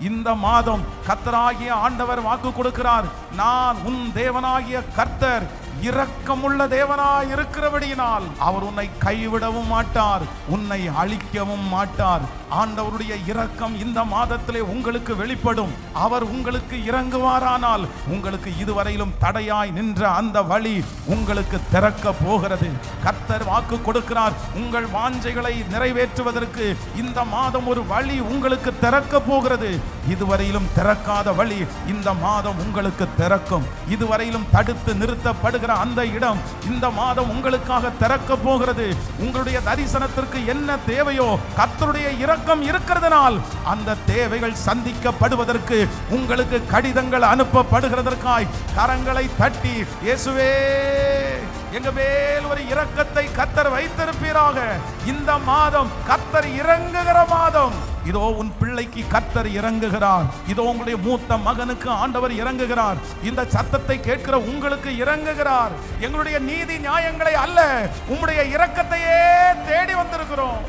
இந்த மாதம் கர்த்தராகிய ஆண்டவர் வாக்கு கொடுக்கிறார், நான் உன் தேவனாகிய கர்த்தர் இரக்கமுள்ள தேவனாய் இருக்கிறபடியினால் அவர் உன்னை கைவிடவும் மாட்டார், உன்னை அழிக்கவும் மாட்டார். ஆண்டவருடைய இரக்கம் இந்த மாதத்திலே உங்களுக்கு வெளிப்படும். அவர் உங்களுக்கு இறங்குவாரானால் உங்களுக்கு இதுவரையிலும் தடையாய் நின்ற அந்த வழி உங்களுக்கு திறக்க போகிறது. கர்த்தர் வாக்கு கொடுக்கிறார், உங்கள் வாஞ்சைகளை நிறைவேற்றுவதற்கு இந்த மாதம் ஒரு வழி உங்களுக்கு திறக்க போகிறது. இதுவரையிலும் திறக்காத வழி இந்த மாதம் உங்களுக்கு திறக்கும். இதுவரையிலும் தடுத்து நிறுத்தப்படுகிற அந்த இடம் இந்த மாதம் உங்களுக்காக திறக்க போகிறது. உங்களுடைய தரிசனத்திற்கு என்ன தேவையோ கர்த்தருடைய இரக்கம் இருக்கிறதுனால் அந்த தேவைகள் சந்திக்கப்படுவதற்கு உங்களுக்கு கடிதங்கள் அனுப்பப்படுகிறதற்காய் கரங்களை தட்டி, இயேசுவே எங்க மேல் ஒரு இரக்கத்தை கர்த்தர் வைத்திருப்பீராக. இந்த மாதம் கர்த்தர் இறங்குகிற மாதம். இதோ உன் பிள்ளைக்கு கர்த்தர் இறங்குகிறார். இதோ உங்களுடைய மூத்த மகனுக்கு ஆண்டவர் இறங்குகிறார். இந்த சத்தத்தை கேட்கிற உங்களுக்கு இறங்குகிறார். எங்களுடைய நீதி நியாயங்களை அல்ல, உம்முடைய இரக்கத்தையே தேடி வந்திருக்கிறோம்.